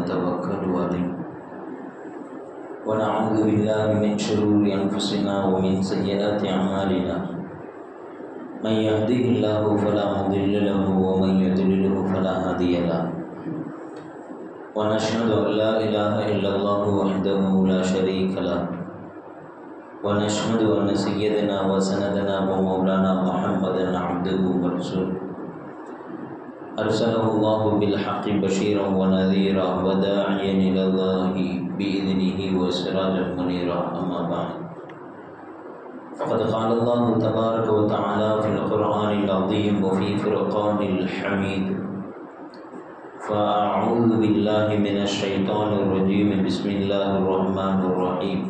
ونتوكل عليه ونعوذ بالله من شرور أنفسنا ومن سيئات أعمالنا من يهده الله فلا مضل له ومن يضلله فلا هادي له ونشهد أن لا إله إلا الله وحده لا شريك له ونشهد أن سيدنا وسندنا ومولانا محمدا عبده ورسوله أرسله الله بالحق بشيرا ونذيرا وداعيا إلى الله بإذنه وسراجا منيرا أما بعد فقد قال الله تبارك وتعالى في القرآن العظيم وفي فرقان الحميد فأعوذ بالله من الشيطان الرجيم بسم الله الرحمن الرحيم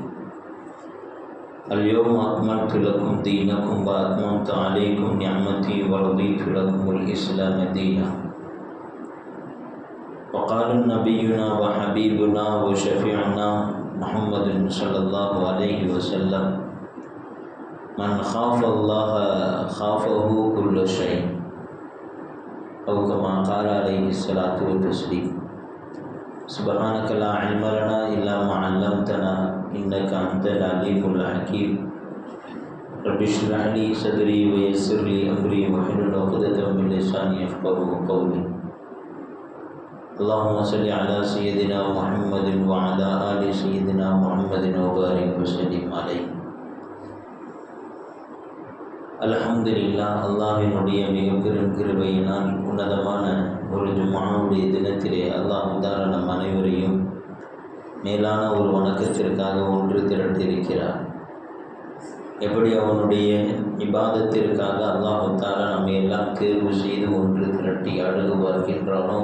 اليوم أكملت لكم دينكم وأتممت عليكم نعمتي ورضيت لكم الإسلام دينا وقال نبينا وحبيبنا وشفيعنا محمد صلى الله عليه وسلم من خاف الله خافه كل شيء أو كما قال عليه الصلاة والتسليم سبحانك لا علم لنا إلا ما علمتنا إنك أنت العليم الحكيم رب اشرح لي صدري ويسر لي أمري واحلل عقدة من لساني يفقهوا قولي اللهم صل على سيدنا محمد وعلى آل سيدنا محمد وبارك وسلم عليه அல்ஹம்துலில்லாஹ். அல்லாஹ்வினுடைய மிகப்பெரும் கிருபையினால் உன்னதமான ஒரு ஜும்ஆவுடைய தினத்திலே அல்லாஹ் தாலா நம் அனைவரையும் மேலான ஒரு வணக்கத்திற்காக ஒன்று திரட்டியிருக்கிறார். எப்படி அவனுடைய இபாதத்திற்காக அல்லாஹ் தாலா நம்மை எல்லாம் தேர்வு செய்து ஒன்று திரட்டி அழகு பார்க்கின்றானோ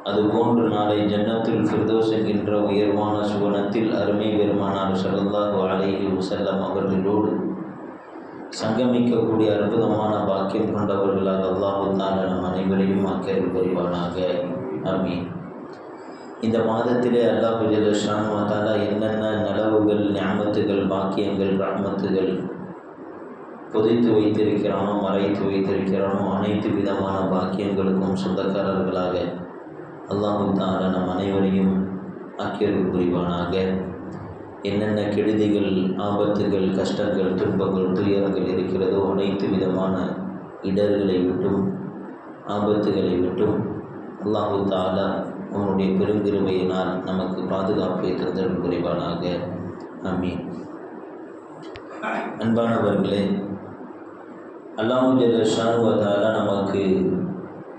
அதுபோன்று நாளை ஜன்னத்துல் ஃபிர்தௌஸ் என்கின்ற உயர்வான சுவனத்தில் அருமை பெருமானார் ஸல்லல்லாஹு அலைஹி வஸல்லம் அவர்களோடு சங்கமிக்கக்கூடிய அற்புதமான பாக்கியம் கொண்டவர்களாக அல்லாஹ் தாலா நம் அனைவரையும் அக்கறை புரிவானாக. ஆமீன். இந்த மாதத்திலே அல்லாஹ் ஜல்ல ஷானஹு வ தஆலா என்னென்ன நலவுகள், நிஅமத்துகள், பாக்கியங்கள், ரஹ்மத்துகள் புதைத்து வைத்திருக்கிறானோ, மறைத்து வைத்திருக்கிறானோ அனைத்து விதமான பாக்கியங்களுக்கும் சொந்தக்காரர்களாக அல்லாஹ் தாலா நம் அனைவரையும் அக்கறை புரிவானாக. என்னென்ன கெடுதிகள், ஆபத்துகள், கஷ்டங்கள், துன்பங்கள், துயரங்கள் இருக்கிறதோ அனைத்து விதமான இடர்களை விட்டும் ஆபத்துகளை விட்டும் அல்லாஹ் தாலா அவனுடைய பெருங்கிருபையினால் நமக்கு பாதுகாப்பை தந்தல் புரிவானாக. ஆமீன். அன்பானவர்களே, அல்லாஹ் ஜல்ல ஷானஹு வ தஆலா நமக்கு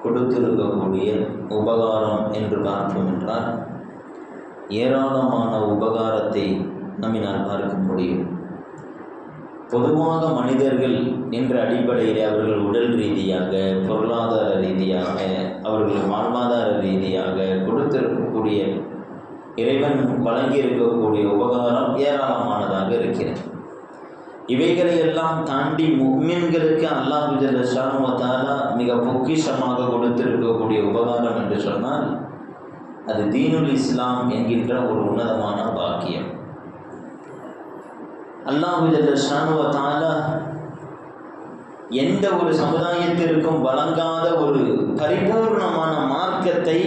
கொடுத்திருக்கக்கூடிய உபகாரம் என்று பார்த்தோம் என்றால் ஏராளமான உபகாரத்தை நம்மினால் பார்க்க முடியும். பொதுவாக மனிதர்கள் என்ற அடிப்படையில் அவர்கள் உடல் ரீதியாக, பொருளாதார ரீதியாக, அவர்கள் வாழ்வாதார ரீதியாக கொடுத்திருக்கக்கூடிய இறைவன் வழங்கியிருக்கக்கூடிய உபகாரம் ஏராளமானதாக இருக்கிறது. இவைகளை எல்லாம் தாண்டி முஃமின்களுக்கு அல்லாஹ் ஜல்ல ஷானஹு வ தஆலா மிக பொக்கிஷமாக கொடுத்திருக்கக்கூடிய உபகாரம் என்று சொன்னால் அது தீனுல் இஸ்லாம் என்கின்ற ஒரு உன்னதமான பாக்கியம். அல்லாஹ் ஜல்ல ஷானஹு வ தஆலா எந்த ஒரு சமுதாயத்திற்கும் வழங்காத ஒரு பரிபூர்ணமான மார்க்கத்தை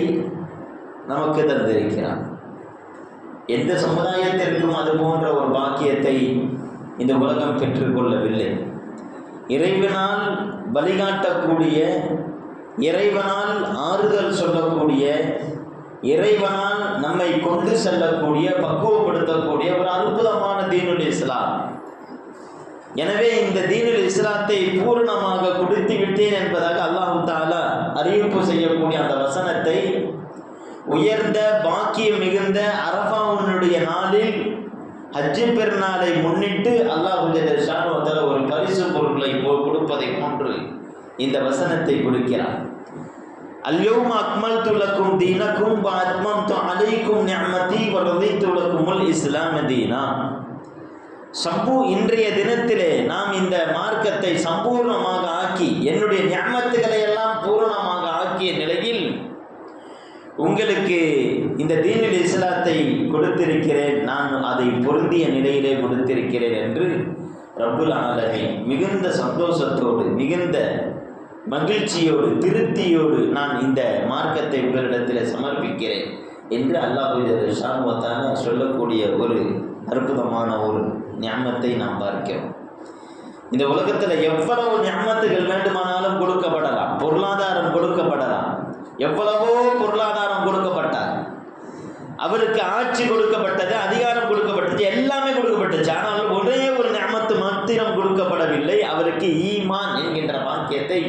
நமக்கு தந்திருக்கிறார். எந்த சமுதாயத்திற்கும் அது போன்ற ஒரு பாக்கியத்தை இந்த உலகம் பெற்றுக்கொள்ளவில்லை. இறைவனால் வழிகாட்டக்கூடிய, இறைவனால் ஆறுதல் சொல்லக்கூடிய, இறைவனால் நம்மை கொண்டு செல்லக்கூடிய, பக்குவப்படுத்தக்கூடிய ஒரு அற்புதமான தீனுல் இஸ்லாம். எனவே இந்த தீனுல் இஸ்லாத்தை பூரணமாக கொடுத்து விட்டேன் என்பதாக அல்லாஹ் தஆலா அறிவிப்பு செய்யக்கூடிய அந்த வசனத்தை உயர்ந்த பாக்கியம் மிகுந்த அரஃபாவுடைய நாளில் ஹஜ்ஜு பெருநாளை முன்னிட்டு அல்லாஹ் ஜல்ல ஷானஹு வ தஆலா ஒரு பரிசு பொருட்களை கொடுப்பதை போன்று இந்த வசனத்தை கொடுக்கிறார். அல்யௌம அக்மல்து லக்கும் தீனக்கும் வ அத்மம்து அலைக்கும் நிஅமதி வ ரதீது லக்குமுல் இஸ்லாம் தீனா. இன்றைய தினத்திலே நாம் இந்த மார்க்கத்தை சம்பூர்ணமாக ஆக்கி, என்னுடைய நிஅமத்துகளை எல்லாம் பூரணமாக ஆக்கிய நிலையில் உங்களுக்கு இந்த தீனுல் இஸ்லாத்தை கொடுத்திருக்கிறேன், நான் அதை பொருந்திய நிலையிலே கொடுத்திருக்கிறேன் என்று ரப்புல் ஆலமீன் மிகுந்த சந்தோஷத்தோடு, மிகுந்த மகிழ்ச்சியோடு, திருப்தியோடு நான் இந்த மார்க்கத்தை உங்களிடத்தில் சமர்ப்பிக்கிறேன் என்று அல்லாஹ் ஷானுவத்தான சொல்லக்கூடிய ஒரு அற்புதமான ஒரு ஞானத்தை நாம் பார்க்கிறோம். இந்த உலகத்தில் எவ்வளவு ஞானத்துகள் வேண்டுமானாலும் கொடுக்கப்படலாம், பொருளாதாரம் கொடுக்கப்படலாம், எவ்வளவோ பொருளாதாரம் கொடுக்கப்பட்டார், அவருக்கு ஆட்சி கொடுக்கப்பட்டது, அதிகாரம் கொடுக்கப்பட்டது, எல்லாமே கொடுக்கப்பட்டுச்சு. ஆனால் ஒரே ஒரு ஞானத்து மாத்திரம் கொடுக்கப்படவில்லை, அவருக்கு ஈமான் என்கின்ற வாக்கியத்தை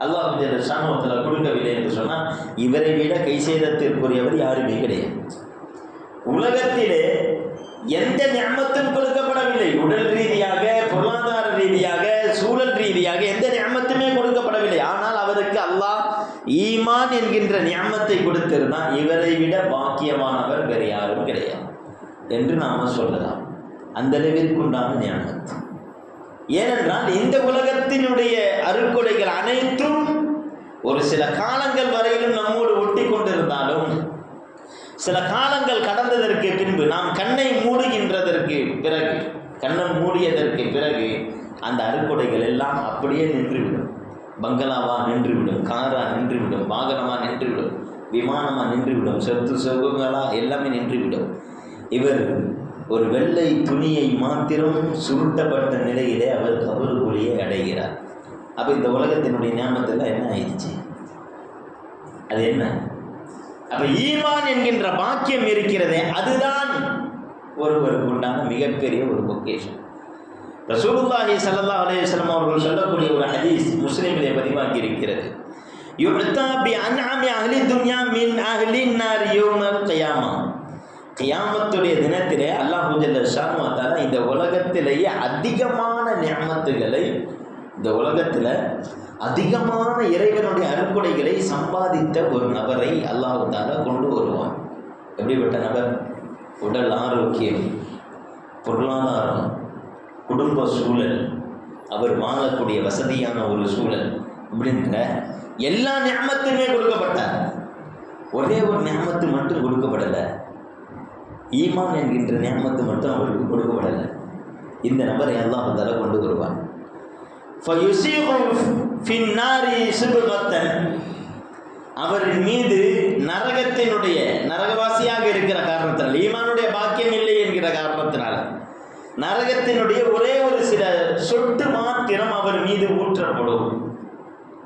அல்லாஹ் ஷானுவத்தில் கொடுக்கவில்லை என்று சொன்னால் இவரை விட கை சேதத்திற்குரியவர் யாருமே கிடையாது. உலகத்திலே எந்த ஞானத்தும் கொடுக்கப்படவில்லை, உடல் ரீதியாக, பொருளாதார ரீதியாக, சூழல் ரீதியாக எந்த ஞானத்துமே கொடுக்கப்படவில்லை. ஆனால் அவருக்கு அல்லாஹ் ஈமான் என்கின்ற ஞானத்தை கொடுத்திருந்தான். இவரை விட பாக்கியமானவர் வேறு யாரும் கிடையாது என்று நாம சொல்லலாம். அந்த அளவிற்குண்டான ஞானத்து. ஏனென்றால் இந்த உலகத்தினுடைய அருட்கொடைகள் அனைத்தும் ஒரு சில காலங்கள் வரையிலும் நம்மோடு ஒட்டி கொண்டிருந்தாலும் சில காலங்கள் கடந்ததற்கு பின்பு நாம் கண்ணை மூடுகின்றதற்கு பிறகு, கண்ணம் மூடியதற்கு பிறகு அந்த அருட்கொடைகள் எல்லாம் அப்படியே நின்றுவிடும். பங்களாவா நின்றுவிடும், காரா நின்றுவிடும், வாகனமா நின்றுவிடும், விமானமா நின்றுவிடும், சொத்து சொகுங்களா எல்லாமே நின்றுவிடும். இவர் ஒரு வெள்ளை துணியை மாத்திரம் சுருட்டப்பட்ட நிலையிலே அவர் கபருக்குள்ளேயே அடைகிறார். அப்போ இந்த உலகத்தினுடைய ஞானத்தில் என்ன ஆயிடுச்சு? அது என்ன? அப்போ ஈமான் என்கின்ற பாக்கியம் இருக்கிறதே, அதுதான் ஒருவருக்கு உண்டான மிகப்பெரிய ஒரு பொக்கிஷம். ரசூலுல்லாஹி ஸல்லல்லாஹு அலைஹி வஸல்லம் அவர்கள் சொல்லக்கூடிய ஒரு ஹதீஸ் முஸ்லிமிலே பதிவாகி இருக்கிறது. யுஅத்தா பி அன்அமி அஹ்லி துன்யா மின் அஹ்லின் நார் யௌமல் கியாமா. கியாமத்துடைய தினத்திலே அல்லாஹ் ஜல்ல ஷானுஹு வ தஆலா இந்த உலகத்திலேயே அதிகமான நிஅமத்துகளை, இந்த உலகத்தில் அதிகமான இறைவனுடைய அருட்கொடைகளை சம்பாதித்த ஒரு நபரை அல்லாஹ் தஆலா கொண்டு வருவான். எப்படிப்பட்ட நபர்? உடல் ஆரோக்கியம், பொருளாதாரம், குடும்ப சூழல், அவர் வாழக்கூடிய வசதியான ஒரு சூழல், அப்படின்ற எல்லா நிஅமத்துமே கொடுக்கப்பட்டார். ஒரே ஒரு நிஅமத்து மட்டும் கொடுக்கப்படலை, ஈமான் என்கின்ற நிஅமத்து மட்டும் அவருக்கு கொடுக்கப்படலை. இந்த நபரை அல்லாஹ் தஆலா கொண்டு வருவான். அவரின் மீது நரகத்தினுடைய, நரகவாசியாக இருக்கிற காரணத்தினால், ஈமானுடைய பாக்கியம் இல்லை என்கிற காரணத்தினால் நரகத்தினுடைய ஒரே ஒரு சில சொட்டு மாத்திரம் அவர் மீது ஊற்றப்படும்.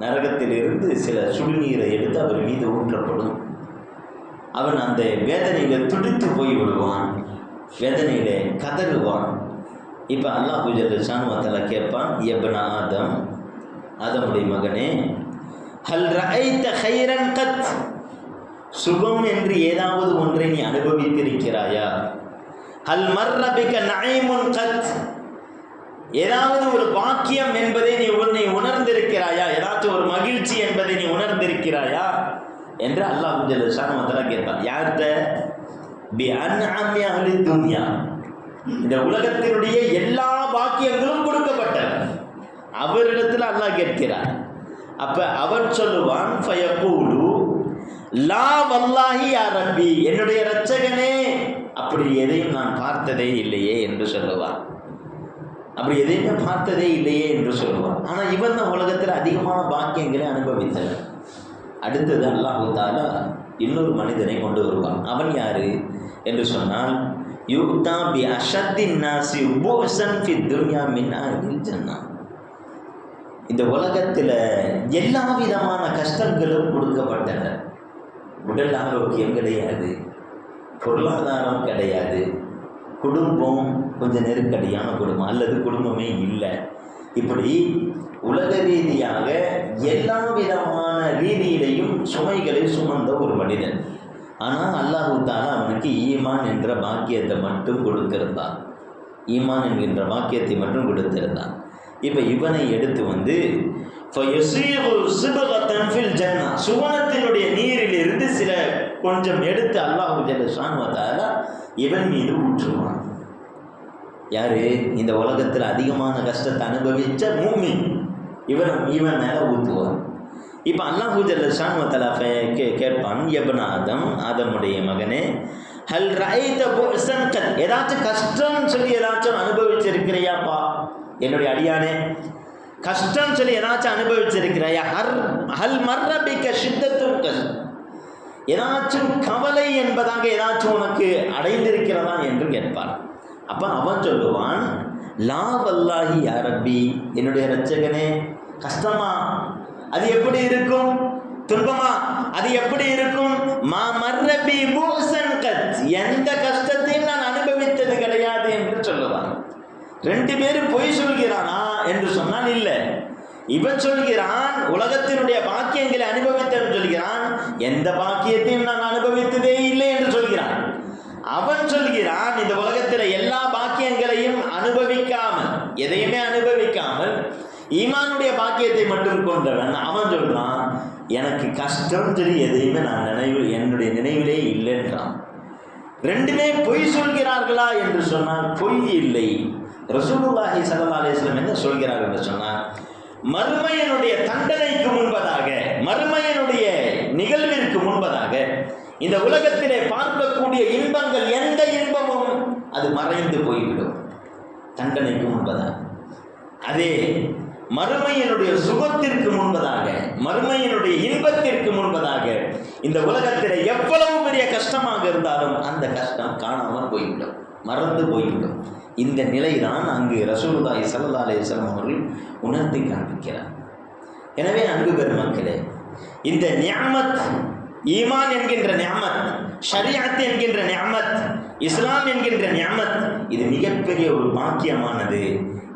நரகத்திலிருந்து சில சுடுநீரை எடுத்து அவர் மீது ஊற்றப்படும். அவன் அந்த வேதனையில துடித்து போய் விடுவான், வேதனையில கதறுவான். இப்போ அல்லாஹ் ஜல்ல ஷானுஹு வ தஆலா கேட்பான், இப்ன ஆதம், ஆதமுடைய மகனே, ஹல் ரஅய்த கைரன் கத், சுகம் என்று ஏதாவது ஒன்றை நீ அனுபவித்திருக்கிறாயா? ஹல் மர்ர பிக நஈமுன் கத், ஏதாவது ஒரு பாக்கியம் என்பதை நீ உணர்ந்திருக்கிறாயா? ஏதாச்சும் ஒரு மகிழ்ச்சி என்பதை நீ உணர்ந்திருக்கிறாயா என்று அல்லாஹ் ஜல்ல ஷானுஹு வ தஆலா கேட்பான். யார்கிட்ட? பி அன்அமி அஹ்லி துன்யா, இந்த உலகத்தினுடைய எல்லா பாக்கியங்களும் கொடுக்கப்பட்டன அவரிடத்தில் அல்லாஹ் கேட்கிறார். அப்ப அவன் சொல்லுவான், ஃபயகூலு லா வல்லாஹி யா ரப்பி, என்னுடைய இரட்சகனே, அப்படி எதையும் நான் பார்த்ததே இல்லையே என்று சொல்லுவான். அப்படி எதையுமே பார்த்ததே இல்லையே என்று சொல்லுவான். ஆனால் இவன் தான் உலகத்தில் அதிகமான பாக்கியங்களை அனுபவித்தவன். அடுத்தது அல்லாஹ் தஆலா இன்னொரு மனிதனை கொண்டு வருவான். அவன் யாரு என்று சொன்னால், யுக்தா பி அஷத்தின் நாசி புஅஸன் ஃபி துன்யா மின் அஹ்லில் ஜன்னா. இந்த உலகத்தில் எல்லா விதமான கஷ்டங்களும் கொடுக்கப்பட்டன. உடல் ஆரோக்கியம் கிடையாது, பொருளாதாரம் கிடையாது, குடும்பம் கொஞ்சம் நெருக்கடியான குடும்பம் அல்லது குடும்பமே இல்லை. இப்படி உலக ரீதியாக எல்லா விதமான ரீதியிலையும் சுமைகளை சுமந்த ஒரு மனிதன். ஆனால் அல்லாஹ் தஆலா அவனுக்கு ஈமான் என்ற பாக்கியத்தை மட்டும் கொடுத்திருந்தான். ஈமான் என்கின்ற பாக்கியத்தை மட்டும் கொடுத்திருந்தான். இப்போ இவனை எடுத்து வந்து சுவனத்தினுடைய நீரிலிருந்து சில கொஞ்சம் எடுத்து அல்லாஹ் ஜல்ல ஷானுஹு வ தஆலா இவன் மீது ஊற்றுவான். யாரு? இந்த உலகத்தில் அதிகமான கஷ்டத்தை அனுபவித்த மூமின், இவன் மேலே ஊற்றுவான். இப்போ அல்லாஹ் ஜல்ல ஷானுஹு வ தஆலா கேட்பான், இப்ன ஆதம், ஆதமுடைய மகனே, ஹல் ரஅய்த புஅஸன் கத், ஏதாச்சும் கஷ்டம் சொல்லி ஏதாச்சும் அனுபவிச்சிருக்கிறியாப்பா? என்னுடைய அடியானே, கஷ்டம் சொல்லி ஏதாச்சும் அனுபவிச்சிருக்கிறாயா? ஹல் மர்ர பிக ஷித்தத்துன் கத், ஏதாச்சும் கவலை என்பதாக ஏதாச்சும் உனக்கு அடைந்திருக்கிறதா என்று கேட்பான். அப்ப அவன் சொல்லுவான், லா வல்லாஹி யா ரப்பி, என்னுடைய இரட்சகனே, கஷ்டமா அது எப்படி இருக்கும், துன்பமா அது எப்படி இருக்கும், மா மர்ரபி பூசன் கத், எந்த கஷ்டத்தையும் நான் அனுபவித்தது கிடையாது என்று சொல்லுவான். ரெண்டு பேரும் பொய் சொல்கிறானா என்று சொன்னால் இல்லை. இவன் சொல்கிறான் உலகத்தினுடைய பாக்கியங்களை அனுபவித்தவன் சொல்கிறான் எந்த பாக்கியத்தையும் நான் அனுபவித்ததே இல்லை என்று சொல்கிறான். அவன் சொல்கிறான் இந்த உலகத்தில் எல்லா பாக்கியங்களையும் அனுபவிக்காமல், எதையுமே அனுபவிக்காமல் ஈமானுடைய பாக்கியத்தை மட்டும் கொண்டவன். அவன் சொல்றான் எனக்கு கஷ்டம் சொல்லி எதையுமே நான் என்னுடைய நினைவிலே இல்லைன்றான். ரெண்டுமே பொய் சொல்கிறார்களா என்று சொன்னால் பொய் இல்லை. ரசூலுல்லாஹி ஸல்லல்லாஹு அலைஹி வஸல்லம் என்ன சொல்கிறார்கள் என்று சொன்னால், மறுமையினுடைய தண்டனைக்கு முன்பதாக, மறுமையினுடைய நிகழ்விற்கு முன்பதாக இந்த உலகத்திலே பார்க்கக்கூடிய இன்பங்கள், எந்த இன்பமும் அது மறைந்து போய்விடும் தண்டனைக்கு முன்பதாக. அதே மறுமையினுடைய சுகத்திற்கு முன்பதாக, மறுமையினுடைய இன்பத்திற்கு முன்பதாக இந்த உலகத்திலே எவ்வளவு பெரிய கஷ்டமாக இருந்தாலும் அந்த கஷ்டம் காணாமல் போய்விடும், மறந்து போய்விடும். இந்த நிலைதான் அங்கு ரசூலுல்லாஹி ஸல்லல்லாஹு அலைஹி வஸல்லம் அவர்கள் உணர்த்தி காண்பிக்கிறார். எனவே அன்பு பெருமக்களே, இந்த நிஅமத், ஈமான் என்கின்ற நிஅமத், ஷரீஅத் என்கின்ற நிஅமத், இஸ்லாம் என்கின்ற நிஅமத், இது மிகப்பெரிய ஒரு பாக்கியமானது.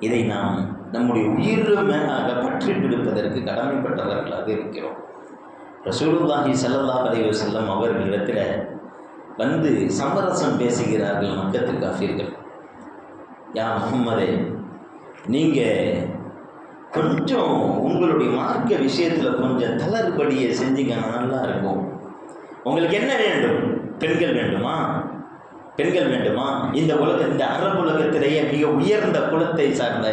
இதை நாம் நம்முடைய உயிர் மேலாக பற்றி பிடிப்பதற்கு கடமைப்பட்டவர்களாக இருக்கிறோம். ரசூலுல்லாஹி ஸல்லல்லாஹு அலைஹி வஸல்லம் அவர்களிடத்தில் வந்து சமரசம் பேசுகிறார்கள் மக்கத்து காஃபிர்கள். யா முஹம்மதே, நீங்கள் கொஞ்சம் உங்களுடைய மார்க்க விஷயத்தில் கொஞ்சம் தளர்படியை செஞ்சீங்கன்னா நல்லா இருக்கும். உங்களுக்கு என்ன வேண்டும்? பெண்கள் வேண்டுமா? பெண்கள் வேண்டுமா? இந்த அரபு உலகத்திலேயே மிக உயர்ந்த குலத்தை சார்ந்த,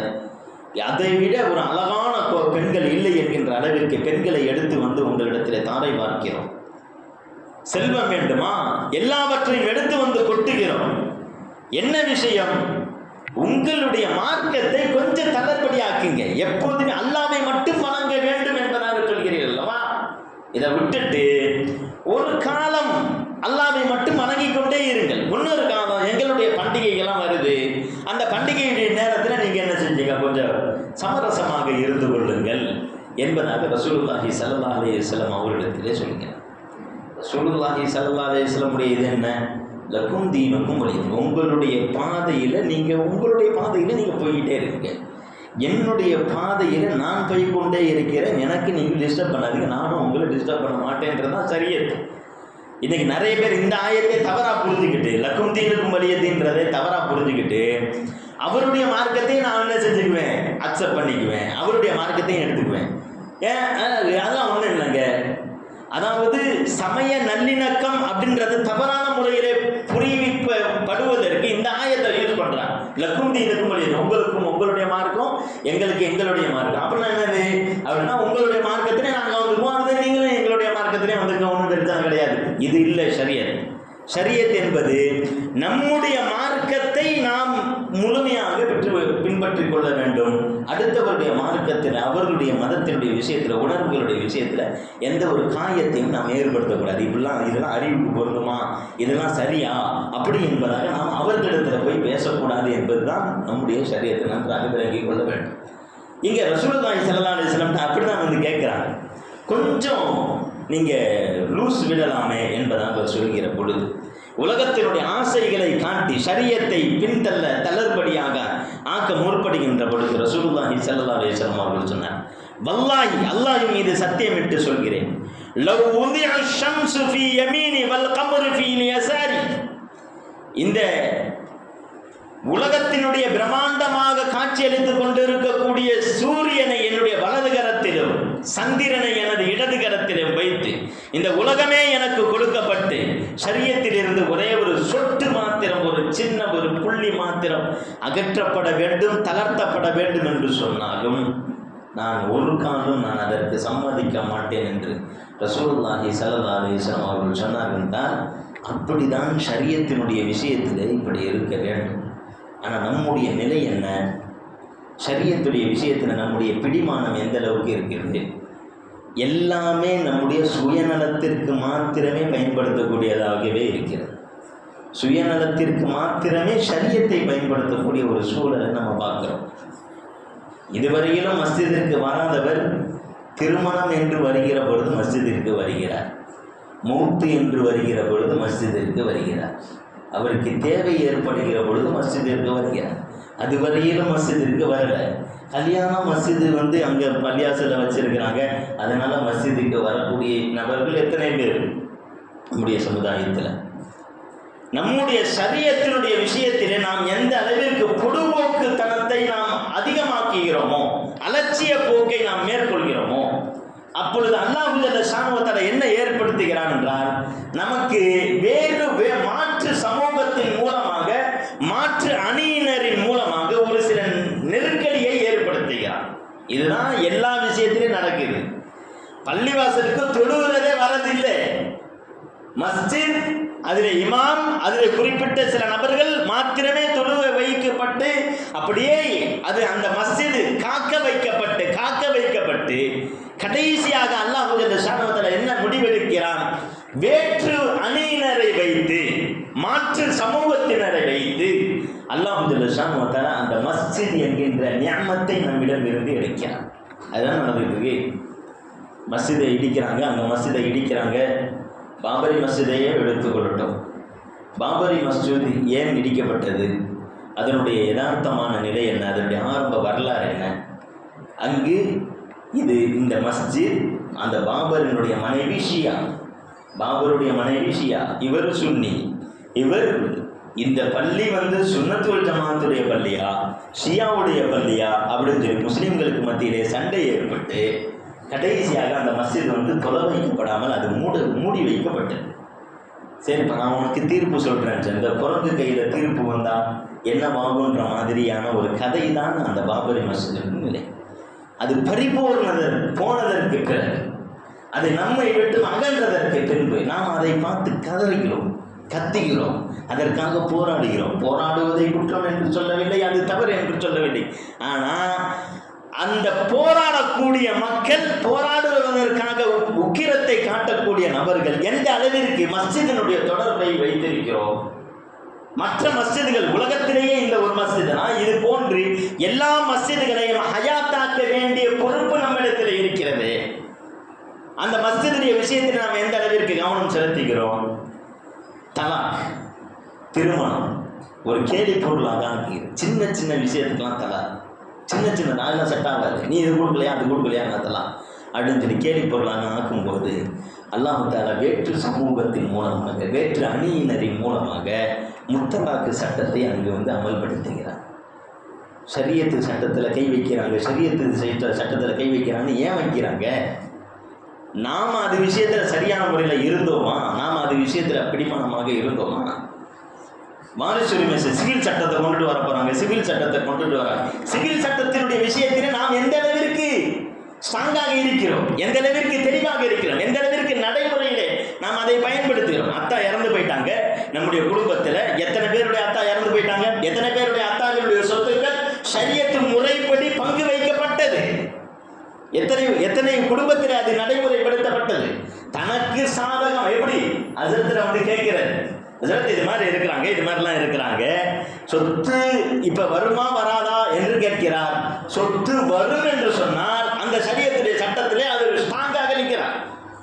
அதை விட ஒரு அழகான பெண்கள் இல்லை என்கின்ற அளவிற்கு பெண்களை எடுத்து வந்து உங்களிடத்தில் தாரை பார்க்கிறோம். செல்வம் வேண்டுமா? எல்லாவற்றையும் எடுத்து வந்து கொட்டுகிறோம். என்ன விஷயம்? உங்களுடைய மார்க்கத்தை கொஞ்சம் தளர்படியாக்குங்க. எப்போதுமே அல்லாஹ்வை மட்டும் வணங்க வேண்டும் என்பதாக சொல்கிறீர்கள் அல்லவா? இதை விட்டுட்டு ஒரு காலம் அல்லாஹ்வை மட்டும் வணங்கிக் கொண்டே இருங்கள். இன்னொரு காலம் எங்களுடைய பண்டிகைகள்லாம் வருது, அந்த பண்டிகையுடைய நேரத்தில் நீங்கள் என்ன செஞ்சீங்க, கொஞ்சம் சமரசமாக இருந்து கொள்ளுங்கள் என்பதாக ரசூலுல்லாஹி ஸல்லல்லாஹு அலைஹி வஸல்லம் அவர்களிடத்திலே சொல்கிறார். ரசூலுல்லாஹி ஸல்லல்லாஹு அலைஹி வஸல்லம் இது என்ன? லக்கும் தீனுக்கும் வலிது. உங்களுடைய பாதையில் நீங்கள் போய்கிட்டே இருக்கீங்க. என்னுடைய பாதையில் நான் போய் கொண்டே இருக்கிறேன். எனக்கு நீங்கள் டிஸ்டர்ப் பண்ணாதீங்க, நானும் உங்களை டிஸ்டர்ப் பண்ண மாட்டேன்றது தான் சரியது. இன்னைக்கு நிறைய பேர் இந்த ஆயத்தை தவறாக புரிஞ்சுக்கிட்டு, லக்கும் தீனுக்கும் வலியதுன்றதை தவறாக புரிஞ்சுக்கிட்டு, அவருடைய மார்க்கத்தையும் நான் என்ன செஞ்சுக்குவேன், அக்செப்ட் பண்ணிக்குவேன், அவருடைய மார்க்கத்தையும் எடுத்துக்குவேன். அதெல்லாம் ஒன்றும் இல்லைங்க. அதாவது சமய நல்லிணக்கம் அப்படின்றது தவறான முறையிலே புரிவிக்கப்படுவதற்கு இந்த ஆயத்தை யூஸ் பண்றாங்க. லக்கும் தீனுக்கும் வலியது, உங்களுக்கும் உங்களுடைய மார்க்கம், எங்களுக்கு எங்களுடைய மார்க்கம். அப்படின்னா என்னது? அப்படின்னா உங்களுடைய மார்க்கத்திலே நாங்கள் வந்துக்குவோம், நீங்களும் எங்களுடைய மார்க்கத்திலே வந்துருக்கோம், ஒன்றும் பெருசாக கிடையாது. இது இல்லை ஷரியத். ஷரியத் என்பது நம்முடைய மார்க்கத்தை நாம் முழுமையாக பின்பற்றிக் கொள்ள வேண்டும். அடுத்தவருடைய மார்க்கத்தில், அவர்களுடைய மதத்தினுடைய விஷயத்தில், உணர்வுகளுடைய விஷயத்தில் எந்த ஒரு காயத்தையும் நாம் ஏற்படுத்தக்கூடாது. இதெல்லாம் அறிவுக்கு பொருந்துமா, இதெல்லாம் சரியா அப்படி என்பதாக நாம் அவர்களிடத்தில் போய் பேசக்கூடாது என்பதுதான் நம்முடைய ஷரியத்தை நன்றாக விளங்கிக் கொள்ள வேண்டும். இங்கே ரசூலுல்லாஹி ஸல்லல்லாஹு அலைஹி வஸல்லம் அப்படி தான் வந்து கேட்குறாங்க, கொஞ்சம் நீங்கள் லூஸ் விடலாமே என்பதாக சொல்கிற பொழுது, உலகத்தினுடைய ஆசைகளை காட்டி ஷரியத்தை பின்தள்ள தளர்படியாக ஆக்க முற்படுகின்ற பொழுது ரசூலுல்லாஹி ஸல்லல்லாஹு அலைஹி வஸல்லம் அவர்கள் சொன்னார், வல்லாஹி, அல்லாஹ்வின் மீது சத்தியமிட்டு சொல்கிறேன், லவ் உதிஅ ஷம்ஸு ஃபீ யமீனி வல் கமரு ஃபீ யஸாரி, இந்த உலகத்தினுடைய பிரம்மாண்டமாக காட்சியளித்துக் கொண்டிருக்கக்கூடிய சூரியனை என்னுடைய வலது கரத்திலும் சந்திரனை எனது இடது கரத்திலும் வைத்து இந்த உலகமே எனக்கு கொடுக்கப்பட்டு ஷரியத்திலிருந்து ஒரே ஒரு சொட்டு மாத்திரம், ஒரு சின்ன ஒரு புள்ளி மாத்திரம் அகற்றப்பட வேண்டும், தளர்த்தப்பட வேண்டும் என்று சொன்னாலும் நான் ஒரு காலம் நான் அதற்கு சம்மதிக்க மாட்டேன் என்று ரசூலுல்லாஹி ஸல்லல்லாஹு அலைஹி வஸல்லம் அவர்கள் சொன்னார்கள். என்றால் அப்படிதான் ஷரியத்தினுடைய விஷயத்திலே இப்படி இருக்க வேண்டும். ஆனால் நம்முடைய நிலை என்ன? ஷரியத்துடைய விஷயத்தில் நம்முடைய பிடிமானம் எந்த அளவுக்கு இருக்கிறது? எல்லாமே நம்முடைய சுயநலத்திற்கு மாத்திரமே பயன்படுத்தக்கூடியதாகவே இருக்கிறது. சுயநலத்திற்கு மாத்திரமே ஷரியத்தை பயன்படுத்தக்கூடிய ஒரு சூழலை நம்ம பார்க்குறோம். இதுவரையிலும் மஸ்ஜிதிற்கு வராதவர் திருமணம் என்று வருகிற பொழுது மஸ்ஜிதிற்கு வருகிறார், மௌத்து என்று வருகிற பொழுது மஸ்ஜிதிற்கு வருகிறார், அவருக்கு தேவை ஏற்படுகிற பொழுது மஸ்ஜிதிற்கு வருகிறார். அதுவரையிலும் மஸ்ஜிதிற்கு வரல. கல்யாணம் மஸ்ஜிது அங்கே பள்ளியாசலில் வச்சிருக்கிறாங்க, அதனால மஸ்ஜிதுக்கு வரக்கூடிய நபர்கள் எத்தனை பேர் நம்முடைய சமுதாயத்தில்? நம்முடைய ஷரியத்தினுடைய விஷயத்திலே நாம் எந்த அளவிற்கு பொடுபோக்குத்தனத்தை நாம் அதிகமாக்குகிறோமோ, அலட்சிய போக்கை நாம் மேற்கொள்கிறோமோ, அப்பொழுது அல்லாஹ் ஜல்ல ஷானஹு வ தஆலா என்ன ஏற்படுத்துகிறான் என்றால், நமக்கு வேறு மாற்று சமூகத்தின் மூலமாக, மாற்று அணியினரின் மூலமாக ஒரு சில நெருக்கடியை ஏற்படுத்துகிறான். இதுதான் எல்லா விஷயத்திலும் நடக்குது. பள்ளிவாசலுக்கு தொழுகிறதே வரதில்லை. மஸ்ஜித், அதில் இமாம், அதில் குறிப்பிட்ட சில நபர்கள் மாத்திரமே தொழுக வைக்கப்பட்டு, அப்படியே அது அந்த மஸ்ஜித் காக்க வைக்கப்பட்டு கடைசியாக அல்லாஹ் ஜல்ல ஷானஹு வ தஆலா என்ன முடிவெடுக்கிறான்? வேற்று அணியினரை வைத்து, மாற்று சமூகத்தினரை வைத்து அல்லாஹ் ஜல்ல ஷானஹு வ தஆலா அந்த மஸ்ஜித் என்கின்ற நிஅமத்தை நம்மிடம் இருந்து எடுக்கிறான். அதுதான் நடந்துருக்கு. மஸ்ஜிதை இடிக்கிறாங்க, அங்கே மஸ்ஜிதை இடிக்கிறாங்க. பாபரி மஸ்ஜிதையே எடுத்துக்கொள்ளட்டும். பாபரி மஸ்ஜித் ஏன் இடிக்கப்பட்டது? அதனுடைய யதார்த்தமான நிலை என்ன? அதனுடைய ஆரம்ப வரலாறு என்ன? அங்கு இந்த மஸ்ஜித் அந்த பாபரினுடைய மனைவி ஷியா, பாபருடைய மனைவி ஷியா, இவர் சுன்னி. இவர் இந்த பள்ளி சுன்னத்துல் ஜமாத்துடைய பள்ளியா ஷியாவுடைய பள்ளியா அப்படின்னு சொல்லி முஸ்லீம்களுக்கு மத்தியிலே சண்டை ஏற்பட்டு கடைசியாக அந்த மஸ்ஜித் தொலை வைக்கப்படாமல் அது மூடி வைக்கப்பட்டது. சரிப்பா, நான் உனக்கு தீர்ப்பு சொல்கிறேன். இந்த குரங்கு கையில் தீர்ப்பு வந்தால் என்ன வாங்குன்ற மாதிரியான ஒரு கதை தான் அந்த பாபரி மஸ்ஜிதின் நிலை. அது போனதற்கு பிறகு, அது நம்மை விட்டு அகன்றதற்கு பின்பு நாம் அதை பார்த்து கத்துகிறோம், அதற்காக போராடுகிறோம். போராடுவதை குற்றம் என்று சொல்லவில்லை, அது தவறு என்று சொல்லவில்லை. ஆனால் அந்த போராடக்கூடிய மக்கள், போராடுவதற்காக உக்கிரத்தை காட்டக்கூடிய நபர்கள் எந்த அளவிற்கு மஸ்ஜிதினுடைய தொடர்பை வைத்திருக்கிறோம்? மற்ற மஸ்ஜிதுகள், உலகத்திலேயே இந்த ஒரு மஸ்ஜிதுனா இது போன்று எல்லா மஸ்ஜிதுகளையும் ஹயாத்தாக்க வேண்டிய பொறுப்பு நம்மிடத்தில் இருக்கிறது. அந்த மஸ்ஜிதுடைய விஷயத்தில் நாம் எந்த அளவிற்கு கவனம் செலுத்துகிறோம்? தலாக், திருமணம் ஒரு கேலி பொருளாக ஆக்குது. சின்ன விஷயத்துக்கெல்லாம் தலாக், சின்ன நாளெல்லாம் செட் ஆகாது, நீ இது கொடுக்கலையா அது கொடுக்கலையா அதெல்லாம் அப்படின்னு சொல்லி கேலி பொருளாக ஆக்கும்போது அல்லாஹ் தஆலா வேற்று சமூகத்தின் மூலமாக, வேற்று அணியினரின் மூலமாக முத்தலாக்கு சட்டத்தை அங்கு அமல்படுத்துகிறார். ஷரியத்து சட்டத்தில் கை வைக்கிறாங்க. ஷரியத்து சட்டத்தில் கை வைக்கிறாங்கன்னு ஏன் வைக்கிறாங்க? நாம் அது விஷயத்தில் சரியான முறையில் இருந்தோமா? நாம் அது விஷயத்தில் பிடிமானமாக இருந்தோமா? வாரிசு உரிமை சிவில் சட்டத்தை கொண்டுட்டு வர போறாங்க, சிவில் சட்டத்தை கொண்டுட்டு வராங்க. சிவில் சட்டத்தினுடைய விஷயத்தில் நாம் எந்த அளவிற்கு ஸ்ட்ராங்காக இருக்கிறோம், எந்த அளவிற்கு தெளிவாக இருக்கிறோம், எந்த அளவிற்கு நடைமுறையிலே நாம் அதை பயன்படுத்துகிறோம்? அத்தா இறந்து போயிட்டாங்க, நம்முடைய குடும்பத்தில் எத்தனை பேருடைய அத்தா இறந்து போயிட்டாங்க, எத்தனை பேருடைய அத்தாவினுடைய சொத்துக்கள் ஷரியத்து முறைப்படி பங்கு வைக்கப்பட்டது, எத்தனை குடும்பத்தில் அது நடைமுறைப்படுத்தப்பட்டது. தனக்கு சாதகம் எப்படி ஹஜ்ரத்தில் கேட்கிறார், ஹஜ்ரத் இது மாதிரி இருக்கிறாங்க, இது மாதிரிலாம் இருக்கிறாங்க, சொத்து இப்போ வருமா வராதா என்று கேட்கிறார். சொத்து வரும் என்று சொன்னால் அந்த ஷரியத்துடைய சட்டத்திலே அது ஸ்ட்ராங்காக நிற்கிறார்.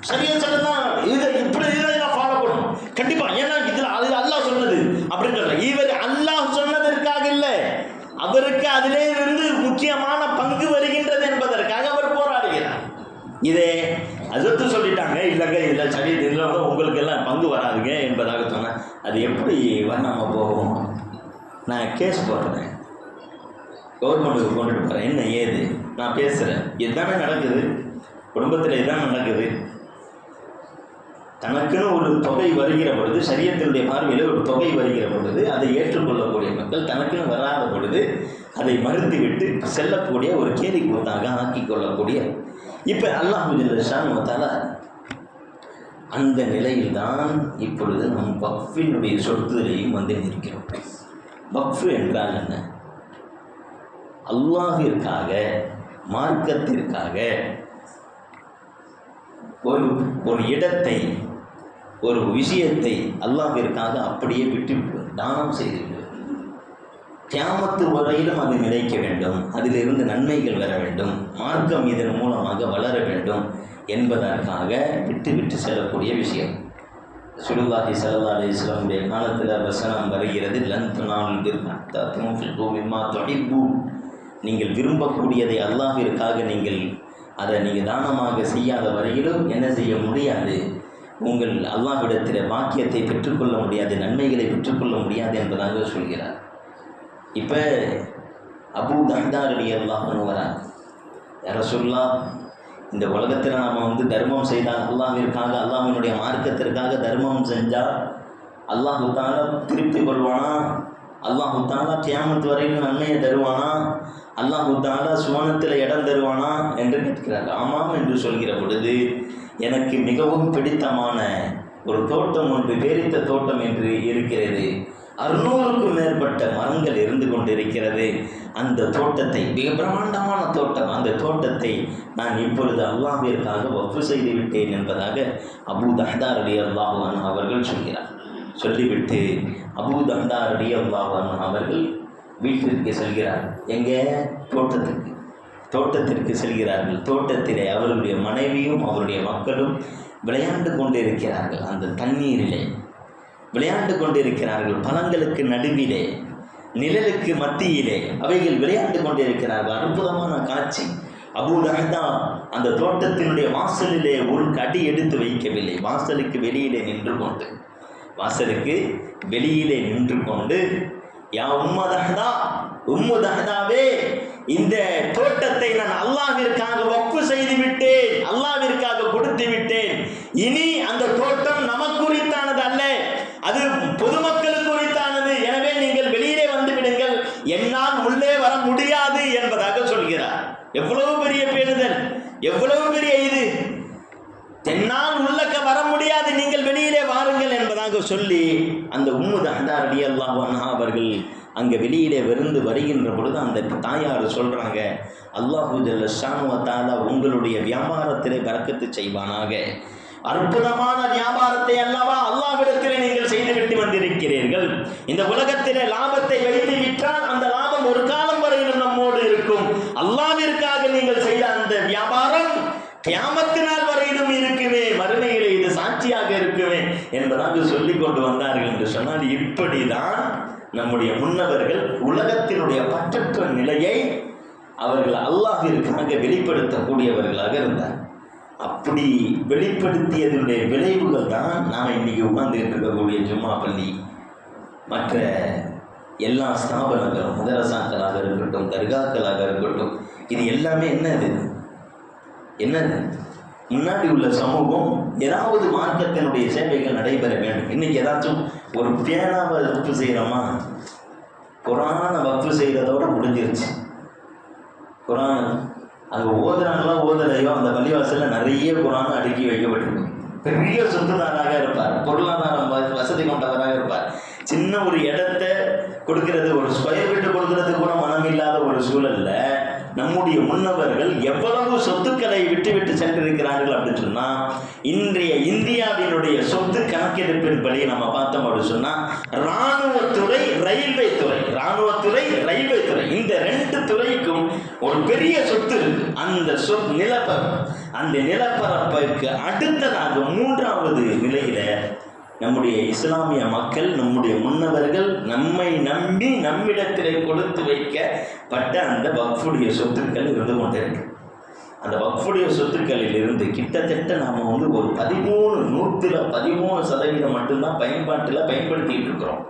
ஷரியத் சட்டம் தான் இது, இப்படி இதை ஃபாலோ பண்ணணும் கண்டிப்பாக. ஏன்னா இதில் அது அல்லாஹ் சொன்னது அப்படின்னு சொல்கிறார். இவர் அல்லாஹ் சொன்னதற்காக இல்லை, அவருக்கு அதிலே இருந்து முக்கியமான பங்கு வருகின்றது என்பதற்காக அவர் போராடுகிறார். இதே ஹஜ்ரத்து சொல்லிட்டாங்க, இல்லைங்க இதில் சரி இதில் உங்களுக்கு எல்லாம் பங்கு வராதுங்க என்பதாக சொன்னேன். அது எப்படி வராமல் போகும்? நான் கேஸ் போடுறேன், கவர்மெண்ட்டுக்கு கொண்டுட்டு போகிறேன், என்ன ஏது நான் பேசுகிறேன். இதுதானே நடக்குது, குடும்பத்தில் இதுதான் நடக்குது. தனக்குன்னு ஒரு தொகை வருகிற பொழுது, ஷரியத்தினுடைய பார்வையில் ஒரு தொகை வருகிற பொழுது அதை ஏற்றுக்கொள்ளக்கூடிய மக்கள், தனக்குன்னு வராத பொழுது அதை மறுத்துவிட்டு செல்லக்கூடிய ஒரு கேலி கூத்தாக ஆக்கிக் கொள்ளக்கூடிய. இப்போ அல்லாஹ் ஜல்ல ஷானஹு தஆலா அந்த நிலையில்தான் இப்பொழுது நம் வக்ஃபினுடைய சொத்துலையும் நிற்கிறோம். வக்ஃபு என்றால் என்ன? அல்லாஹிற்காக, மார்க்கத்திற்காக ஒரு இடத்தை, ஒரு விஷயத்தை அல்லாஹ்விற்காக அப்படியே விட்டு தானம் செய்துவிடுவார். கியாமத்து வரையிலும் அது நிலைக்க வேண்டும், அதிலிருந்து நன்மைகள் வர வேண்டும், மார்க்கம் இதன் மூலமாக வளர வேண்டும் என்பதற்காக விட்டு செல்லக்கூடிய விஷயம். ரசூலுல்லாஹி ஸல்லல்லாஹு அலைஹி வஸல்லம் காலத்தில் வசனம் வருகிறது, லன் தனாலுல் பிர்ர ஹத்தா துன்ஃபிகு மிம்மா துஹிப்பூன். நீங்கள் விரும்பக்கூடியதை அல்லாஹ்விற்காக நீங்கள் தானமாக செய்யாத வரையிலும் என்ன செய்ய முடியாது, உங்கள் அல்லாஹ்விடத்தில் பாக்கியத்தை பெற்றுக்கொள்ள முடியாது, நன்மைகளை பெற்றுக்கொள்ள முடியாது என்பதாக சொல்கிறார். இப்போ அபூ தஹ்தா ரலியல்லாஹு அன்ஹு வராங்க, யா ரசூலுல்லாஹ், இந்த உலகத்தில் நாம் தர்மம் செய்தால் அல்லாஹ்விற்காக, அல்லாஹ்வினுடைய மார்க்கத்திற்காக தர்மம் செஞ்சால் அல்லாஹ் தஆலா திருப்தி கொள்வானா, அல்லாஹ் தஆலா கியாமத் வரையிலும் நன்மையை தருவானா, அல்லாஹ் தஆலா சுவனத்தில் இடம் தருவானா என்று கேட்கிறார். ஆமாம் என்று சொல்கிற பொழுது, எனக்கு மிகவும் பிடித்தமான ஒரு தோட்டம் ஒன்று, பேரித்த தோட்டம் என்று இருக்கிறது, 600க்கும் மேற்பட்ட மரங்கள் இருந்து கொண்டிருக்கிறது. அந்த தோட்டத்தை, மிக பிரம்மாண்டமான தோட்டம், அந்த தோட்டத்தை நான் இப்பொழுது அல்லாஹ்விற்காக வக்ஃப் செய்து விட்டேன் என்பதாக அபூ தஹ்தா ரலியல்லாஹு அன்ஹு அவர்கள் சொல்கிறார். சொல்லிவிட்டு அபூ தஹ்தா ரலியல்லாஹு அன்ஹு அவர்கள் வீட்டிற்கு செல்கிறார். எங்கே? தோட்டத்திற்கு செல்கிறார்கள். தோட்டத்திலே அவருடைய மனைவியும் அவருடைய மக்களும் விளையாண்டு கொண்டிருக்கிறார்கள். அந்த தண்ணீரிலே விளையாண்டு கொண்டிருக்கிறார்கள். பழங்களுக்கு நடுவிலே, நிழலுக்கு மத்தியிலே அவைகள் விளையாண்டு கொண்டிருக்கிறார்கள். அற்புதமான காட்சி. அபூ தஹ்தா அந்த தோட்டத்தினுடைய வாசலிலே ஒரு அடி எடுத்து வைக்கவில்லை. வாசலுக்கு வெளியிலே நின்று கொண்டு யா உம்மு தஹ்தாவே, இந்த தோட்டத்தை நான் அல்லாஹ்விற்காக வக்ஃப் செய்து விட்டேன், அல்லாஹ்விற்காக கொடுத்து விட்டேன். இனி அந்த தோட்டம் நமக்குரித்தானது அல்ல, அது பொதுமக்களுக்கு உரித்தானது. எனவே நீங்கள் வெளியிலே வந்து விடுங்கள், என்னால் உள்ளே வர முடியாது என்பதாக சொல்கிறார். எவ்வளவு பெரிய பேணுதல், எவ்வளவு பெரிய இது! தென்னால் உள்ளக்க வர முடியாது, நீங்கள் வெளியிலே வாருங்கள் என்பதாக சொல்லி அந்த உம்மு தஹ்தா ரலியல்லாஹு அன்ஹா அவர்கள் அங்கே வெளியிலே வருகின்ற பொழுது அந்த தாயார் சொல்கிறாங்க, அல்லாஹு ஜல்ல ஷானு வ தஆலா உங்களுடைய வியாபாரத்திலே பரக்கத்து செய்வானாக. அற்புதமான வியாபாரத்தை அல்லவா அல்லாஹ்விடத்திலே நீங்கள் செய்துவிட்டு வந்திருக்கிறீர்கள். இந்த உலகத்திலே லாபத்தை வைத்து விட்டால் அந்த லாபம் ஒரு காலம் வரையிலும் நம்மோடு இருக்கும். அல்லாஹ்விற்காக நீங்கள் செய்த அந்த வியாபாரம் கியாமத்து நாள் வரையிலும் இருக்குமே, மறுமையிலே இது சாட்சியாக இருக்குமே என்பதாக சொல்லிக் கொண்டு வந்தார்கள் என்று சொன்னால், இப்படிதான் நம்முடைய முன்னவர்கள் உலகத்தினுடைய பற்றற்ற நிலையை அவர்கள் அல்லாஹ்விற்காக வெளிப்படுத்தக்கூடியவர்களாக இருந்தார். அப்படி வெளிப்படுத்தியதனுடைய விளைவுகள் தான் நாம் இன்னைக்கு உட்கார்ந்துட்டு இருக்கக்கூடிய ஜும்மா பள்ளி, மற்ற எல்லா ஸ்தாபனங்களும், மதரசாக்களாக இருக்கட்டும், தர்காக்களாக இருக்கட்டும், இது எல்லாமே என்னது? முன்னாடி உள்ள சமூகம் ஏதாவது மார்க்கத்தினுடைய சேவைகள் நடைபெற வேண்டும். இன்னைக்கு ஏதாச்சும் ஒரு பேனாவை வக்ஃப் செய்கிறோமா? குரானை வக்ஃப் செய்கிறதோட முடிஞ்சிருச்சு. குரான் அங்கே ஓதுறாங்களோ ஓதலையோ, அந்த பள்ளிவாசலில் நிறைய குரானை அடுக்கி வைக்கப்பட்டிருக்கு. பெரிய சொத்துதாராக இருப்பார், பொருளாதாரம் வசதி கொண்டவராக இருப்பார். சின்ன ஒரு இடத்த கொடுக்கிறது, ஒரு ஸ்கொயர் ஃபீட்டு கொடுக்கறது கூட மனம் இல்லாத ஒரு சூழல்ல நம்முடைய முன்னவர்கள் எவ்வளவு சொத்துக்களை விட்டு சென்றிருக்கிறார்கள் அப்படின்னு சொன்னால், இன்றைய இந்தியாவினுடைய சொத்து கணக்கெடுப்பின்படி நம்ம பார்த்தோம் அப்படின்னு சொன்னால், இராணுவத்துறை, ரயில்வே துறை, இந்த 2 துறைக்கும் ஒரு பெரிய சொத்து இருக்கு. அந்த நிலப்பரப்புக்கு அடுத்ததாக 3வது நிலையில நம்முடைய இஸ்லாமிய மக்கள், நம்முடைய முன்னவர்கள் நம்மை நம்பி நம்மிடத்திலே கொடுத்து வைக்கப்பட்ட அந்த வக்ஃபுடைய சொத்துக்கள் இருந்து கொண்டிருக்கு. அந்த வக்ஃபுடைய சொத்துக்களில் இருந்து கிட்டத்தட்ட நாம் ஒரு 13% மட்டும்தான் பயன்படுத்திட்டு இருக்கிறோம்.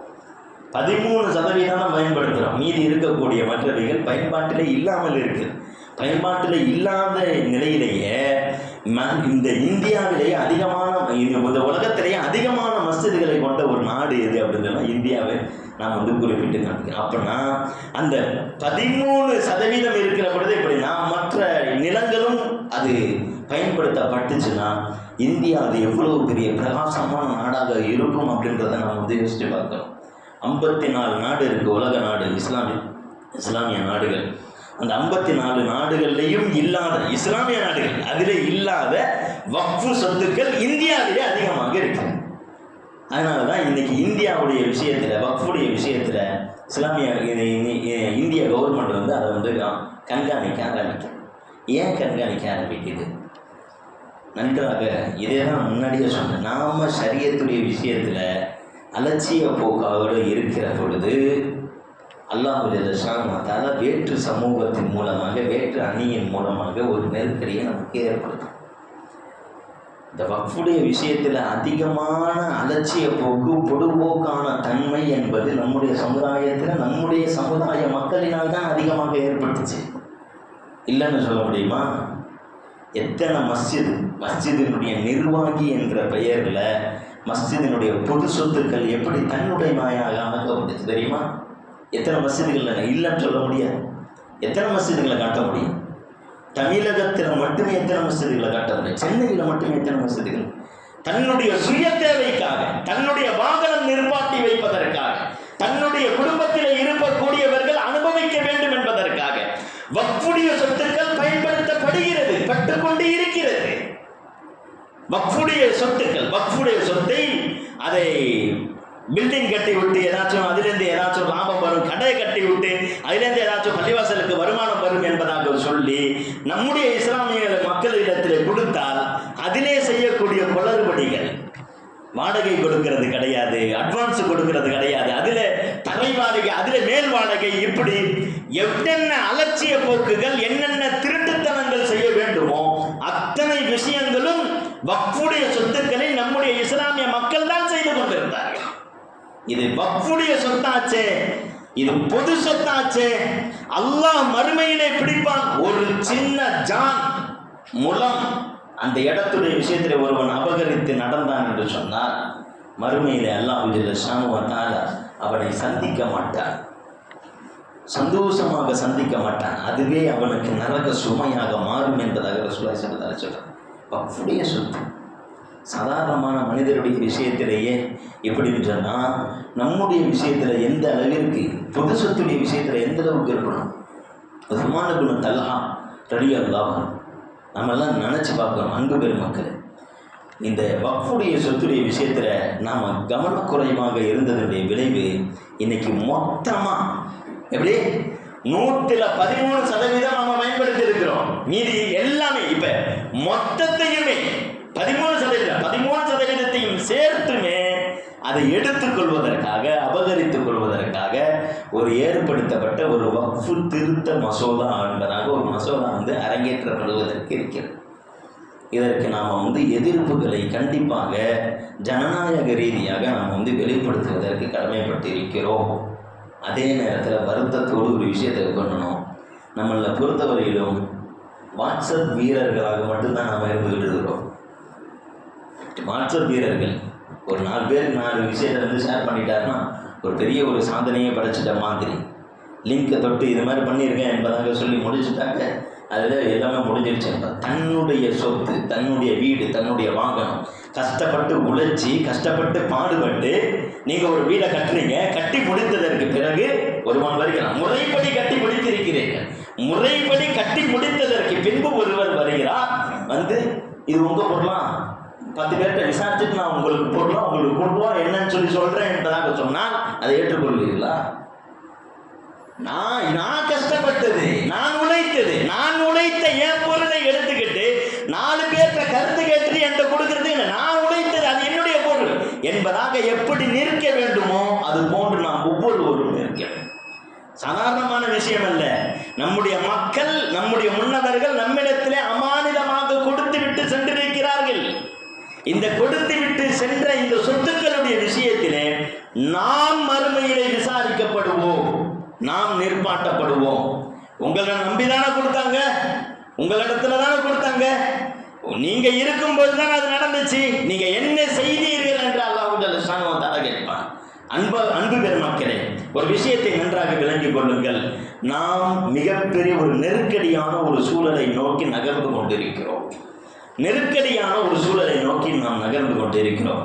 13% பயன்படுத்துகிறோம். மீதி இருக்கக்கூடிய மற்றவைகள் பயன்பாட்டிலே இல்லாமல் இருக்குது. பயன்பாட்டில் இல்லாத நிலையிலேயே இந்த இந்தியாவிலேயே இந்த உலகத்திலேயே அதிகமான மஸ்ஜிதுகளை கொண்ட ஒரு நாடு எது அப்படின்னு சொன்னால் இந்தியாவை நான் குறிப்பிட்டு காமிக்கிறேன். அப்படின்னா அந்த 13% இருக்கிற பொழுது எப்படின்னா மற்ற நிலங்களும் அது பயன்படுத்தப்பட்டுச்சுன்னா இந்தியா அது எவ்வளவு பெரிய பிரகாசமான நாடாக இருக்கும் அப்படின்றத நாம் யோசிச்சு பார்க்கணும். 54 நாடு இருக்குது, உலக நாடு, இஸ்லாமிய நாடுகள். அந்த 54 நாடுகள்லையும் இல்லாத இஸ்லாமிய நாடுகள், அதில் இல்லாத வக்ஃபு சொத்துக்கள் இந்தியாவிலே அதிகமாக இருக்கு. அதனால தான் இன்னைக்கு இந்தியாவுடைய விஷயத்தில், வக்ஃபுடைய விஷயத்தில் இஸ்லாமிய இந்திய கவர்மெண்ட் வந்து அதை வந்து கண்காணிக்க ஆரம்பிக்கும். ஏன் கண்காணிக்க ஆரம்பிக்குது? நன்றாக இதே தான் முன்னாடியே சொன்னேன். நாம் ஷரியத்துடைய விஷயத்தில் அலட்சிய போக்காவோடு இருக்கிற பொழுது அல்லாஹ்வுடைய ஷானத்தால வேற்று சமூகத்தின் மூலமாக, வேற்று அணியின் மூலமாக ஒரு நெருக்கடியை நமக்கு ஏற்படுத்தும். இந்த வக்ஃபுடைய விஷயத்தில் அதிகமான அலட்சிய போக்கு, பொடுபோக்கான தன்மை என்பது நம்முடைய சமுதாயத்தில், நம்முடைய சமுதாய மக்களினால் தான் அதிகமாக ஏற்பட்டுச்சு. இல்லைன்னு சொல்ல முடியுமா? எத்தனை மஸ்ஜிதினுடைய நிர்வாகி என்ற பெயரில் மஸ்ஜிதினுடைய பொது சொத்துக்கள் எப்படி தன்னுடைய மாயாக ஆக்கப்பட்டுச்சு தெரியுமா? எத்தனை மஸ்ஜிதுகள் இல்லைன்னு சொல்ல முடியாது. எத்தனை மஸ்ஜிதுகளை காட்ட முடியும்? தமிழகத்தில் மட்டுமே எத்தனை மஸ்ஜிதுகளை காட்ட முடியும்? சென்னையில் மட்டுமே எத்தனை மஸ்ஜிதுகள்? தன்னுடைய சுய தேவைக்காக, தன்னுடைய வாகனம் நிர்வாட்டி வைப்பதற்காக, தன்னுடைய குடும்பத்தில் இருக்கக்கூடியவர்கள் அனுபவிக்க வேண்டும் என்பதற்காக வக்ஃபுடைய சொத்துக்கள் பயன்படுத்தப்படுகிறது, பட்டுக்கொண்டு இருக்கிறது. வக்ஃபுடைய சொத்துக்கள், வக்ஃபுடைய சொத்தை அதை பில்டிங் கட்டி விட்டு ஏதாச்சும் அதிலிருந்து ஏதாச்சும் லாபம் வரும், கடையை கட்டி விட்டு அதிலிருந்து ஏதாச்சும் பள்ளிவாசலுக்கு வருமானம் வரும் என்பதாக சொல்லி நம்முடைய இஸ்லாமிய மக்களிடத்தில் கொடுத்தால் அதிலே செய்யக்கூடிய குளறுபடிகள், வாடகை கொடுக்கிறது கிடையாது, அட்வான்ஸ் கொடுக்கிறது கிடையாது, அதில் தரை வாடகை, அதில் மேல் வாடகை, இப்படி என்னென்ன அலட்சிய போக்குகள், என்னென்ன திருட்டுத்தனங்கள் செய்ய வேண்டுமோ அத்தனை விஷயங்களும் வக்ஃபுடைய சொத்துக்களை நம்முடைய இஸ்லாமிய மக்கள் தான் செய்து கொண்டிருந்தார்கள். இது வக்ஃபுடைய சொத்தாச்சே, இது பொது சொத்தாச்சே. அல்லாஹ் மறுமையிலே பிடிப்பான். ஒரு சின்ன ஜான் முலம் அந்த இடத்துடைய விஷயத்தில் ஒருவன் அபகரித்து நடந்தான் என்று சொன்னால் மறுமையிலே அல்லாஹ் அவனை சந்திக்க மாட்டான், சந்தோஷமாக சந்திக்க மாட்டான். அதுவே அவனுக்கு நரக சுமையாக மாறும் என்பதாக ரசூலுல்லாஹி ஸல்லல்லாஹு அலைஹி வஸல்லம். வக்ஃபுடைய சொத்து சாதாரணமான மனிதருடைய விஷயத்திலேயே எப்படின்னு சொன்னால் நம்முடைய விஷயத்தில் எந்த அளவிற்கு, பொது சொத்துடைய விஷயத்தில் எந்த அளவுக்கு இருக்கணும். உஸ்மான் இப்னு தல்ஹா ரலியல்லாஹு அன்ஹு நம்மெல்லாம் நினச்சி பார்க்கணும். அன்பு பெருமக்கள், இந்த வக்ஃபுடைய சொத்துடைய விஷயத்தில் நாம் கவனக்குறைவாக இருந்ததுடைய விளைவு இன்னைக்கு மொத்தமாக எப்படி 113% நம்ம பயன்படுத்தி இருக்கிறோம். மீதி எல்லாமே இப்போ மொத்தத்தையுமே 13% சேர்த்துமே அதை எடுத்துக்கொள்வதற்காக, அபகரித்துக் கொள்வதற்காக ஒரு ஏற்படுத்தப்பட்ட ஒரு வக்ஃபு திருத்த மசோதா என்பதாக ஒரு மசோதா வந்து அரங்கேற்றப்படுவதற்கு இருக்கிறது. இதற்கு நாம் எதிர்ப்புகளை கண்டிப்பாக ஜனநாயக ரீதியாக நாம் வெளிப்படுத்துவதற்கு கடமைப்பட்டு இருக்கிறோம். அதே நேரத்தில் வருத்தத்தோடு ஒரு விஷயத்தை பண்ணணும். நம்மளை பொறுத்தவரையிலும் வாட்ஸ்அப் வீரர்களாக மட்டும்தான் நாம் இருந்துகிட்டு இருக்கிறோம். வாட்ஸ்அப் வீரர்கள் ஒரு 4 பேர் 4 விஷயத்தை ஷேர் பண்ணிட்டாருன்னா ஒரு பெரிய ஒரு சாதனையை படைச்சிட்ட மாதிரி, லிங்கை தொட்டு இது மாதிரி பண்ணியிருக்கேன் என்பதாக சொல்லி முடிச்சுட்டாங்க. அதில் எல்லாமே முடிஞ்சிருச்சு. தன்னுடைய சொத்து, தன்னுடைய வீடு, தன்னுடைய வாகனம், கஷ்டப்பட்டு உழைச்சி, கஷ்டப்பட்டு பாடுபட்டு நீங்கள் ஒரு வீடை கட்டுறீங்க. கட்டி முடித்ததற்கு பிறகு ஒருவன் வருகிறான். முறைப்படி கட்டி முடித்திருக்கிறீர்கள். முறைப்படி கட்டி முடித்ததற்கு பின்பு ஒருவர் வருகிறார். இது உங்கள் பொருளாம், 10 பேர்கிட்ட விசாரிச்சுட்டு நான் உங்களுக்கு பொருளாம் உங்களுக்கு கொண்டுவோம் என்னன்னு சொல்லி சொல்கிறேன் என்பதாக சொன்னால் அதை ஏற்றுக்கொள்வீர்களா? நான் கஷ்டப்பட்டது, நான் உழைத்த என் பொருளை எடுத்துக்கிட்டு 4 பேர்கிட்ட கருத்து கேட்டு என்கிட்ட கொடுக்கறது இல்லை. நான் உழைத்தது, அது என்னுடைய பொருள் என்பதாக எப்படி நிற்க வேண்டுமோ அது போன்று நாம் ஒவ்வொருவரும் நிற்க வேண்டும். சாதாரணமான விஷயம் அல்ல. நம்முடைய மக்கள், நம்முடைய முன்னவர்கள் நம்மிடத்திலே அமானிதமாக கொடுத்து விட்டு சென்றிருக்கிறார்கள். இந்த கொடுத்து விட்டு சென்ற இந்த சொத்துக்களுடைய விஷயத்திலே நாம் மறுமையிலே விசாரிக்கப்படுவோம், நாம் நிற்பாட்டப்படுவோம். உங்களை நம்பிதானே கொடுத்தாங்க, உங்களிடத்துல தானே கொடுத்தாங்க, நீங்க இருக்கும்போது தான் அது நடந்துச்சு. நீங்க என்ன செய்தீர்கள் என்று அல்லாஹ் கேட்பான். அன்பு பெருமக்களே, ஒரு விஷயத்தை நன்றாக விளங்கிக் கொள்ளுங்கள். நாம் மிகப்பெரிய ஒரு நெருக்கடியான ஒரு சூழலை நோக்கி நகர்ந்து கொண்டிருக்கிறோம். நெருக்கடியான ஒரு சூழலை நோக்கி நாம் நகர்ந்து கொண்டிருக்கிறோம்.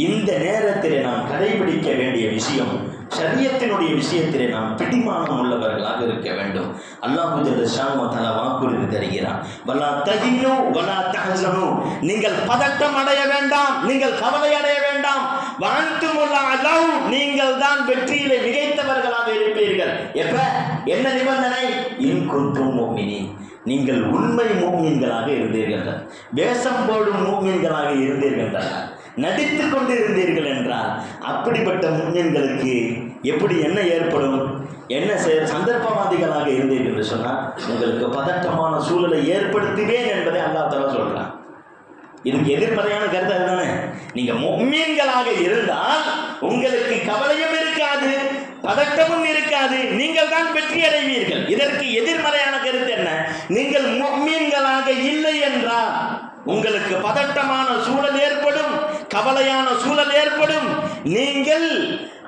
இந்த நேரத்தில் நாம் கடைபிடிக்க வேண்டிய விஷயம் ஷரியத்தினுடைய விஷயத்திலே நாம் பிடிமானம் உள்ளவர்களாக இருக்க வேண்டும். அல்லாஹ் ஜல்ல ஷானஹு வ தஆலா வாக்குறுதி தருகிறான், வலா தஹினு வலா தஹ்சனு, நீங்கள் பதட்டம் அடைய வேண்டாம், நீங்கள் கவலை அடைய வேண்டாம், வஅன்துமுல் அலௌ, நீங்கள் தான் வெற்றியிலே மிகைத்தவர்களாக இருப்பீர்கள். எப்ப? என்ன நிபந்தனை? இன் குன்தும் முஃமினீன், நீங்கள் உண்மை முஃமின்களாக இருந்தீர்கள், வேஷம் போடும் முஃமின்களாக இருந்தீர்கள், நடித்து கொண்டு இருந்தீர்கள் என்றால் அப்படிப்பட்ட முஃமின்களுக்கு எப்படி என்ன ஏற்படும்? என்ன சந்தர்ப்பவாதிகளாக இருந்தீர்கள் என்று சொன்னால் உங்களுக்கு பதட்டமான சூழலை ஏற்படுத்துவேன் என்பதை அல்லாஹ் தஆலா சொல்றான். இதுக்கு எதிர்மறையான கருத்து அதுதானே. நீங்க முஃமின்களாக இருந்தால் உங்களுக்கு கவலையும் இருக்காது, பதட்டமும் இருக்காது, நீங்கள் தான் வெற்றி அடைவீர்கள். இதற்கு எதிர்மறையான கருத்து என்ன? நீங்கள் முஃமின்களாக இல்லை என்றால் உங்களுக்கு பதட்டமான சூழல் ஏற்படும், கவலையான சூழல் ஏற்படும், நீங்கள்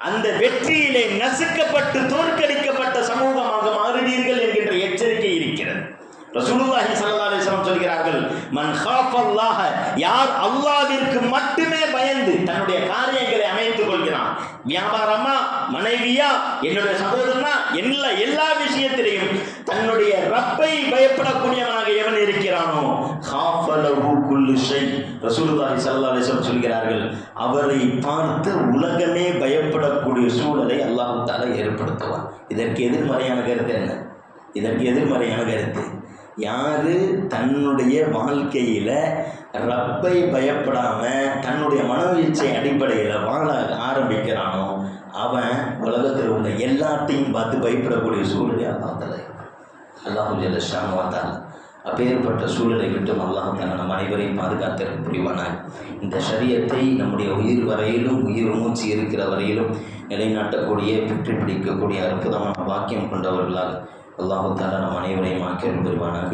அந்த வெற்றியிலே நசுக்கப்பட்டு தோற்கடிக்கப்பட்ட சமூகமாக மாறுவீர்கள் என்கின்ற எச்சரிக்கை இருக்கிறது. ரசூலுல்லாஹி ஸல்லல்லாஹு அலைஹி வஸல்லம் சொல்கிறார்கள், மன் காஃபல்லாஹ, யார் அல்லாஹ்விற்கு மட்டுமே பயந்து தன்னுடைய காரியங்களை அமைத்துக் கொள்கிறான், வியாபாரமா, மனைவியா, என்னுடைய சகோதரனா, எல்லா விஷயத்திலையும் தன்னுடைய ரப்பை பயப்படக்கூடியவனாக எவன் இருக்கிறானோ, காஃபலஹு குல்லு ஷை, ரசூலுல்லாஹி ஸல்லல்லாஹு அலைஹி வஸல்லம் சொல்கிறார்கள், அவரை பார்த்து உலகமே பயப்படக்கூடிய சூழலை அல்லாஹ் தஆலா ஏற்படுத்துவார். இதற்கு எதிர்மறையான கருத்து என்ன? இதற்கு எதிர்மறையான கருத்து, யாரு தன்னுடைய வாழ்க்கையில ரப்பை பயப்படாம தன்னுடைய மனவீழ்ச்சி அடிப்படையில் வாழ ஆரம்பிக்கிறானோ அவன் உலகத்தில் உள்ள எல்லாத்தையும் பார்த்து பயப்படக்கூடிய சூழலை அல்லாஹ் ஜல்ல ஷானஹு வ தஆலா அப்பேற்பட்ட சூழலை விட்டும் அல்லாஹ் தஆலா நம் அனைவரையும் பாதுகாத்து புரிவானாக. இந்த ஷரியத்தை நம்முடைய உயிர் வரையிலும், உயிர் மூச்சு இருக்கிற வரையிலும் நிலைநாட்டக்கூடிய, பெற்று பிடிக்கக்கூடிய அற்புதமான வாக்கியம் கொண்டவர்களாக அல்லாஹ் தஆலா நம் அனைவரையும் ஆக்கியருள் புரிவானாக.